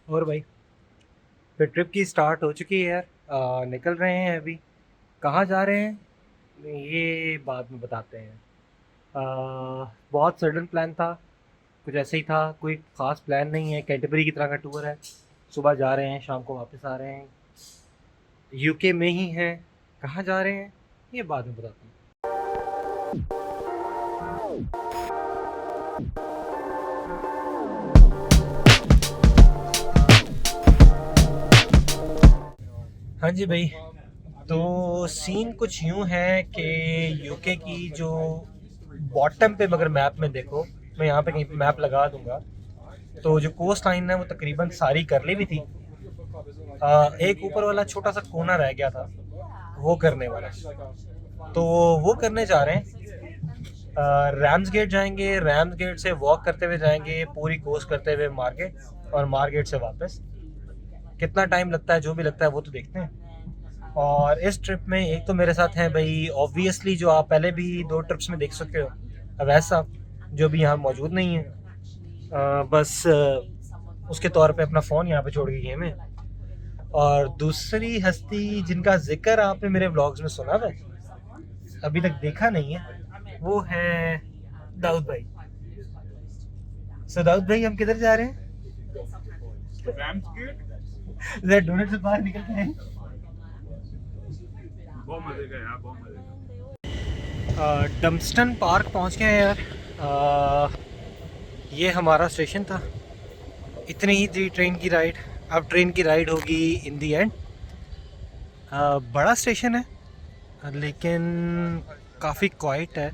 और भाई, फिर ट्रिप की स्टार्ट हो चुकी है यार। निकल रहे हैं अभी। कहाँ जा रहे हैं ये बाद में बताते हैं। बहुत सडन प्लान था। कुछ ऐसे ही था, कोई ख़ास प्लान नहीं है। कैंटरबरी की तरह का टूर है। सुबह जा रहे हैं, शाम को वापस आ रहे हैं। यूके में ही हैं। कहाँ जा रहे हैं ये बाद में बताते हैं। हाँ जी भाई। तो सीन कुछ यूँ है कि यूके की जो बॉटम पे अगर मैप में देखो, मैं यहाँ पे कहीं पे मैप लगा दूंगा, तो जो कोस्ट लाइन है वो तकरीबन सारी कर ली भी थी। एक ऊपर वाला छोटा सा कोना रह गया था, वो करने वाला। तो वो करने जा रहे हैं। रैम्स गेट जाएंगे, रैम्स गेट से वॉक करते हुए जाएंगे पूरी कोस्ट करते हुए मार्केट, और मार्केट से वापस। कितना टाइम लगता है, जो भी लगता है वो तो देखते हैं। और इस ट्रिप में एक तो मेरे साथ हैं भाई, ऑब्वियसली जो आप पहले भी 2 ट्रिप्स में देख सकते हो, अवैध साहब, जो भी यहाँ मौजूद नहीं है। बस उसके तौर पे अपना फ़ोन यहाँ पे छोड़ के गए हमें। और दूसरी हस्ती जिनका जिक्र आपने मेरे व्लॉग्स में सुना था, अभी तक देखा नहीं है, वो है दाऊद भाई। सो दाऊद भाई, हम किधर जा रहे हैं? जरा डोनेट से बाहर निकलते हैं। बहुत मजे का यार, बहुत मजे का। डम्स्टन पार्क पहुंच गए हैं यार। ये हमारा स्टेशन था। इतनी ही थी ट्रेन की राइड। अब ट्रेन की राइड होगी इन दी एंड। बड़ा स्टेशन है लेकिन काफ़ी क्वाइट है।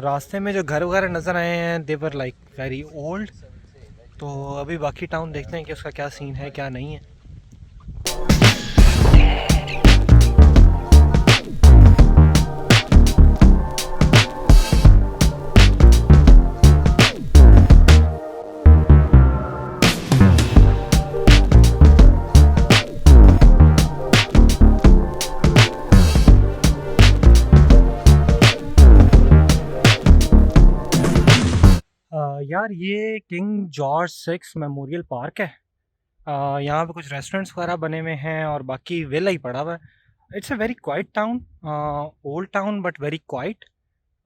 रास्ते में जो घर वगैरह नज़र आए हैं, देवर लाइक वेरी ओल्ड। तो अभी बाकी टाउन देखते हैं कि उसका क्या सीन है, क्या नहीं है। यार, ये किंग जॉर्ज 6 मेमोरियल पार्क है। यहाँ पे कुछ रेस्टोरेंट्स वगैरह बने हुए हैं और बाकी विला ही पड़ा हुआ है। It's a very quiet town. Old town but very quiet.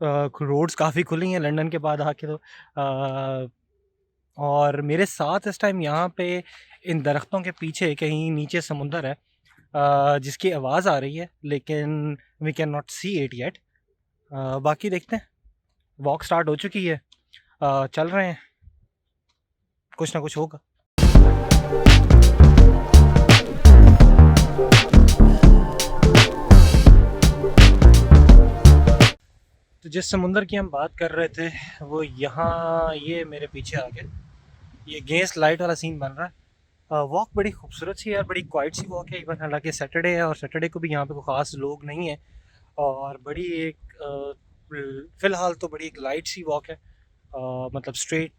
Roads काफ़ी खुली हैं लंदन के बाद आके तो। और मेरे साथ इस टाइम यहाँ पे इन दरख्तों के पीछे कहीं नीचे समुंदर है, जिसकी आवाज़ आ रही है, लेकिन we can not see it yet. बाकी देखते हैं। वॉक स्टार्ट हो चुकी है। चल रहे हैं, कुछ ना कुछ होगा। तो जिस समुंदर की हम बात कर रहे थे, वो यहाँ ये मेरे पीछे आ गया। ये गेस लाइट वाला सीन बन रहा है। वॉक बड़ी खूबसूरत सी है, बड़ी क्वाइट सी वॉक है। इवन हालांकि सैटरडे है और सैटरडे को भी यहाँ पे कोई ख़ास लोग नहीं है। और बड़ी एक फ़िलहाल तो बड़ी एक लाइट सी वॉक है। मतलब straight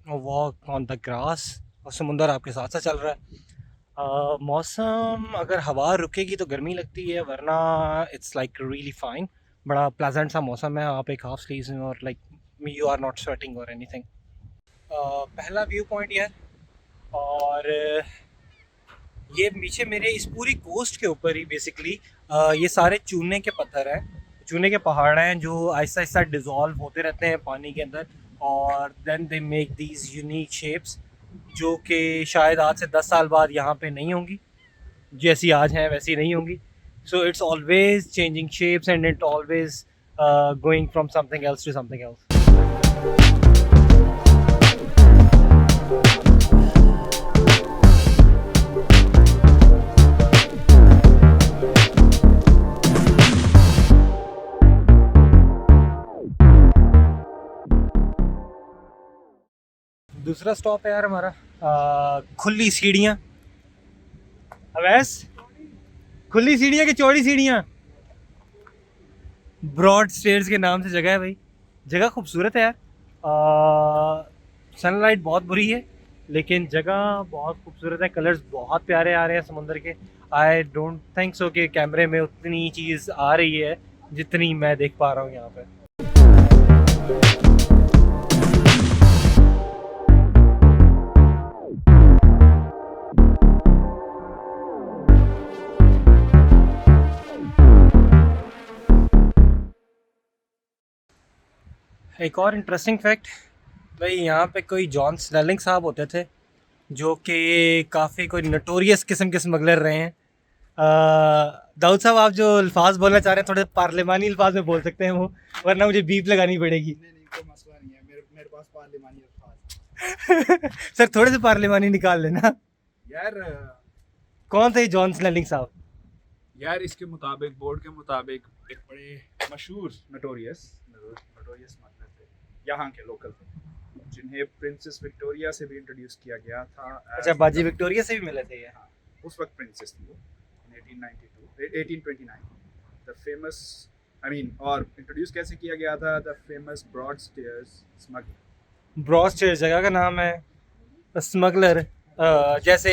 walk on the grass, और समुंदर आपके साथ साथ चल रहा है। मौसम अगर हवा रुकेगी तो गर्मी लगती है, वरना इट्स लाइक रियली फाइन। बड़ा प्लेजेंट सा मौसम है। आप एक हाफ स्लीव्स में और like you are not sweating और एनीथिंग। पहला व्यू पॉइंट ये है। और ये पीछे मेरे इस पूरी कोस्ट के ऊपर ही बेसिकली ये सारे चूने के पत्थर हैं, चूने के पहाड़ हैं, जो आहिस्ता आहिस्ता डिज़ोल्व होते रहते हैं पानी के अंदर। और then they make these unique shapes, जो कि शायद आज से 10 साल बाद यहाँ पे नहीं होंगी। जैसी आज हैं वैसी नहीं होंगी। So it's always changing shapes and it always going from something else to something else. दूसरा स्टॉप है यार हमारा, खुली सीढ़ियाँ। अवैस, खुली सीढ़ियाँ की चौड़ी सीढ़ियाँ, ब्रॉड स्टेयर्स के नाम से जगह है भाई। जगह खूबसूरत है यार। सनलाइट बहुत बुरी है, लेकिन जगह बहुत खूबसूरत है। कलर्स बहुत प्यारे आ रहे हैं समुंदर के। आई डोंट थिंक सो कि कैमरे में उतनी चीज़ आ रही है जितनी मैं देख पा रहा हूँ यहाँ पे। एक और इंटरेस्टिंग फैक्ट भाई, यहाँ पे कोई जॉन स्नेलिंग साहब होते थे जो कि काफ़ी कोई नटोरियस किस्म के स्मगलर रहे हैं। दाऊद साहब, आप जो अल्फाज बोलना चाह रहे हैं थोड़े पार्लिमानी अल्फाज में बोल सकते हैं वो, वरना मुझे बीप लगानी पड़ेगी। नहीं कोई मसला नहीं है, मेरे पास पार्लिमानी अल्फाज। सर थोड़े से पार्लिमानी निकाल लेना। यार कौन थे जॉन स्नेलिंग साहब? यार इसके मुताबिक, बोर्ड के मुताबिक, एक बड़े मशहूर नटोरियस मतलब थे, यहाँ के लोकल थे, जिन्हें प्रिंसेस विक्टोरिया से भी इंट्रोड्यूस किया गया था। अच्छा, बाजी विक्टोरिया से भी मिले थे ये? हाँ, उस वक्त प्रिंसेस थी वो, 1829 द फेमस, आई मीन, और इंट्रोड्यूस कैसे किया गया था? The famous Broadstairs smuggler. Broadstairs जगह का नाम है। स्मगलर जैसे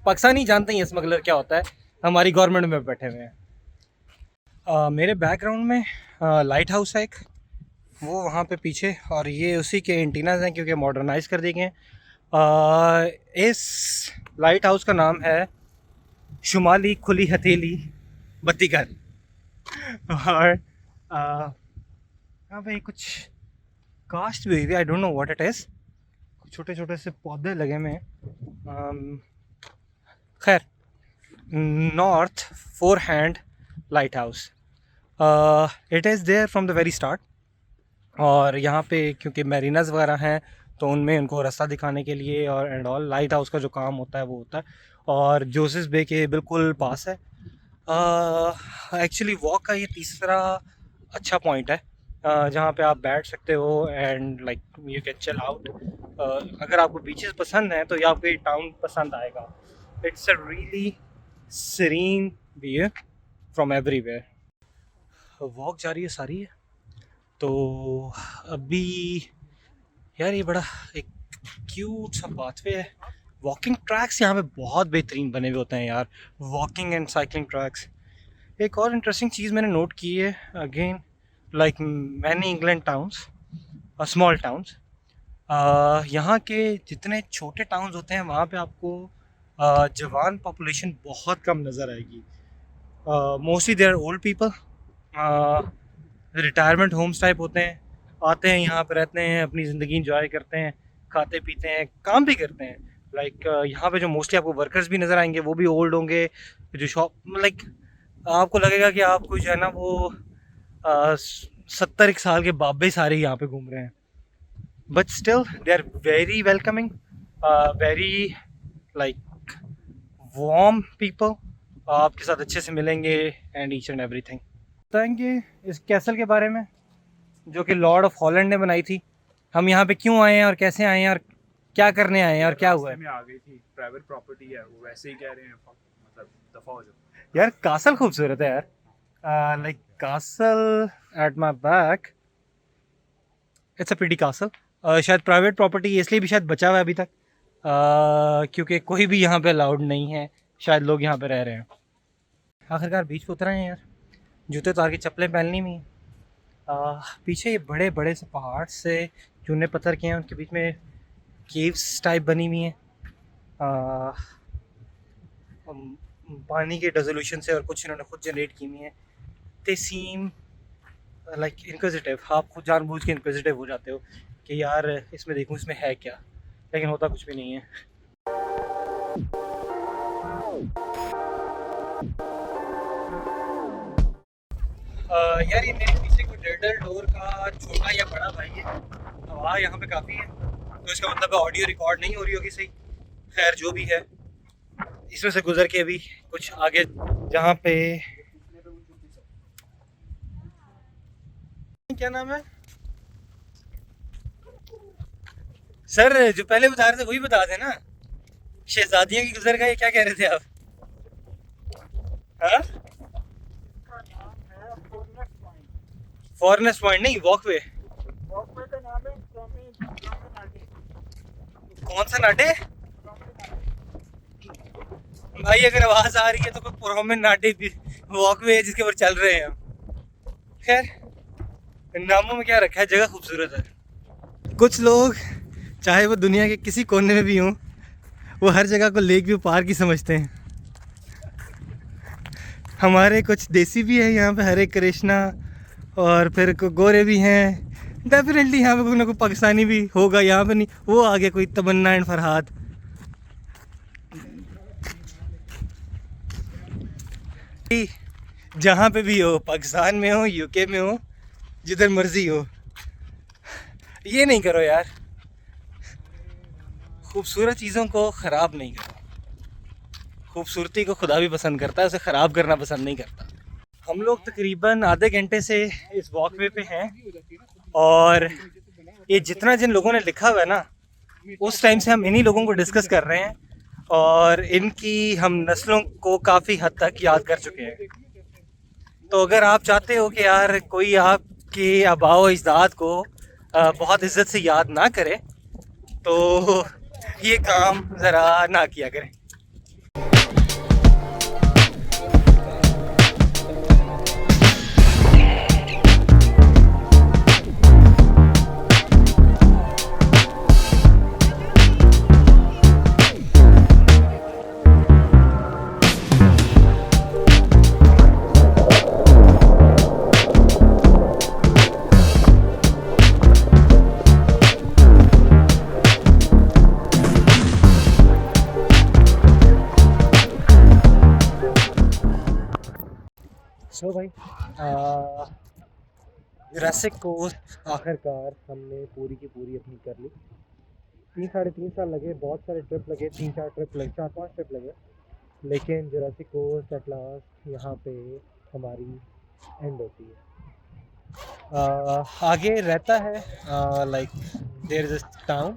पाकिस्तानी जानते हैं स्मगलर क्या होता है, हमारी गवर्नमेंट में बैठे हुए हैं। मेरे बैकग्राउंड में लाइट हाउस है एक, वो वहाँ पे पीछे, और ये उसी के एंटीनाज हैं क्योंकि मॉडर्नाइज कर दिए गए हैं। इस लाइट हाउस का नाम है शुमाली खुली हथेली बत्तीघर। और यहाँ पे कुछ कास्ट भी हुई, I don't know what it is, छोटे छोटे से पौधे लगे हुए हैं। खैर, north Foreland lighthouse, it is there from the very start. और यहाँ पे क्योंकि मैरिनर्स वगैरह हैं तो उनमें उनको रास्ता दिखाने के लिए और एंड ऑल लाइट हाउस का जो काम होता है वो होता है, और जोसेस बे के बिल्कुल पास है। एक्चुअली वॉक का ये तीसरा अच्छा पॉइंट है जहाँ पे आप बैठ सकते हो and like you can chill out. अगर आपको बीचेस पसंद हैं तो ये आपको ये टाउन पसंद आएगा। It's a really serene view from everywhere. Walk जारी है सारी है, तो अभी यार ये बड़ा एक क्यूट सा पाथवे है। वॉकिंग ट्रैक्स यहाँ पे बहुत बेहतरीन बने हुए होते हैं यार, वॉकिंग एंड साइकिलिंग ट्रैक्स। एक और इंटरेस्टिंग चीज़ मैंने नोट की है, again like many England towns और स्मॉल टाउन्स, यहाँ के जितने छोटे टाउन्स होते हैं वहाँ पे आपको जवान पॉपुलेशन बहुत कम नज़र आएगी। Mostly they are old people, retirement homes type होते हैं, आते हैं यहाँ पे रहते हैं, अपनी ज़िंदगी इंजॉय करते हैं, खाते पीते हैं, काम भी करते हैं। लाइक यहाँ पे जो मोस्टली आपको वर्कर्स भी नज़र आएंगे वो भी ओल्ड होंगे। जो शॉप लाइक आपको लगेगा कि आप कुछ है ना वो 70 साल के बाबे सारे यहाँ पे घूम रहे हैं, but still they are very welcoming, very like warm people, आपके साथ अच्छे से मिलेंगे एंड ईच एंड एवरीथिंग। बताएंगे इस कैसल के बारे में जो कि लॉर्ड ऑफ हॉलैंड ने बनाई थी, हम यहाँ पे क्यों आए हैं और कैसे आए हैं और क्या करने आए हैं और क्या हुआ है। में आ गई थी, प्राइवेट प्रॉपर्टी है वो, वैसे ही कह रहे हैं, मतलब दफा हो जाओ। यार कासल खूबसूरत है यार, like castle at my back, it's a pretty castle. शायद प्राइवेट प्रॉपर्टी इसलिए भी शायद बचा हुआ है अभी तक, क्योंकि कोई भी यहाँ पे अलाउड नहीं है, शायद लोग यहाँ पे रह रहे हैं। आखिरकार बीच पे उतरे हैं यार, जूते उतार के चप्पलें पहननी भी हैं। पीछे ये बड़े बड़े से पहाड़ से चूने पत्थर के हैं, उनके बीच में केव्स टाइप बनी हुई हैं पानी के डिसोल्यूशन से, और कुछ इन्होंने खुद जनरेट की हुई हैं। दे सीम लाइक इनक्विजिटिव, आप खुद जानबूझ के इनक्विजिटिव हो जाते हो कि यार इसमें देखूं इसमें है क्या, लेकिन होता कुछ भी नहीं है। यार ये मेरे पीछे कोई डेल्टल डोर का छोटा या बड़ा भाई है, आवाज़ यहाँ पे काफ़ी है, तो इसका मतलब ऑडियो रिकॉर्ड नहीं हो रही होगी सही। खैर जो भी है, इसमें से गुजर के अभी कुछ आगे जहाँ पे, क्या नाम है सर जो पहले बता रहे थे वही बता देना, शहजादियों की गुजर गए, क्या कह रहे थे आप? हाँ, फॉरेनर्स पॉइंट नहीं, वॉकवे। वॉकवे का नाम है प्रॉमिनाटे। कौन सा नाटे भाई? अगर आवाज आ रही है तो कोई प्रोमेनाटे वॉकवे है जिसके ऊपर चल रहे हैं हम। खैर नामों में क्या रखा है, जगह खूबसूरत है। कुछ लोग चाहे वो दुनिया के किसी कोने में भी हों, वो हर जगह को लेक व्यू पार्क ही समझते हैं। हमारे कुछ देसी भी है यहाँ पे, हरे कृष्णा, और फिर गोरे भी हैं, डेफिनेटली यहाँ पे कोई ना कोई पाकिस्तानी भी होगा, यहाँ पे नहीं। वो आ गया कोई तमन्ना एंड फरहाद। जहाँ पे भी हो, पाकिस्तान में हो, यूके में हो, जिधर मर्जी हो, ये नहीं करो यार, खूबसूरत चीज़ों को ख़राब नहीं करो। खूबसूरती को खुदा भी पसंद करता है, उसे ख़राब करना पसंद नहीं करता। हम लोग तकरीबन आधे घंटे से इस वॉकवे पे हैं, और ये जितना जिन लोगों ने लिखा हुआ है ना, उस टाइम से हम इन्हीं लोगों को डिस्कस कर रहे हैं, और इनकी हम नस्लों को काफ़ी हद तक याद कर चुके हैं। तो अगर आप चाहते हो कि यार कोई आपके आबाओ अजदाद को बहुत इज्जत से याद ना करे, तो ये काम ज़रा ना किया करें। सो भाई, जुरासिक कोस्ट आखिरकार हमने पूरी की पूरी अपनी कर ली। 3 साढ़े 3 साल लगे, बहुत सारे ट्रिप लगे, 3-4 ट्रिप लगे, 4-5 ट्रिप लगे, लेकिन जुरासिक कोस्ट एट लास्ट यहाँ पे हमारी एंड होती है। आगे रहता है like there is a town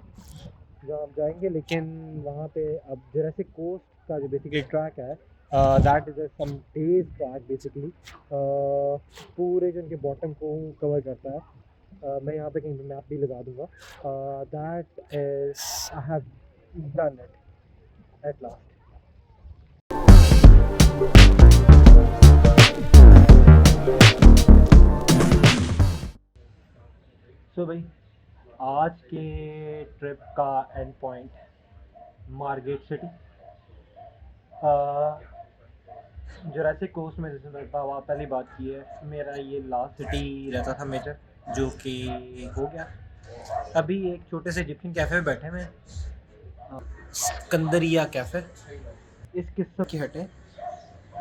जहाँ आप जाएंगे, लेकिन वहाँ पे अब जुरासिक कोस्ट का जो बेसिकली ट्रैक है, that is some days track basically, पूरे जो उनके बॉटम को कवर करता है। मैं यहाँ पे कहीं मैप भी लगा दूँगा। That is I have done it at last. So भाई, आज के ट्रिप का end point Margate city. Jurassic Coast में जैसे मैंने पहली बात की है, मेरा ये लास्ट सिटी रहता था मेजर, जो कि हो गया। अभी एक छोटे से इजिप्शियन कैफ़े में बैठे हुए हैं, सिकंदरिया कैफ़े। इस किस्म की हटें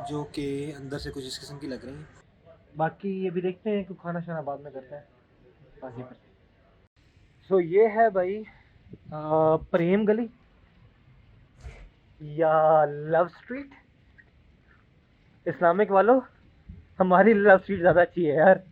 जो कि अंदर से कुछ इस किस्म की लग रही हैं। बाकी ये भी देखते हैं कि खाना शाना बाद में करते हैं बाकी पर। सो ये है भाई प्रेम गली या लव स्ट्रीट। इस्लामिक वालों, हमारी लव स्ट्रीट ज़्यादा अच्छी है यार।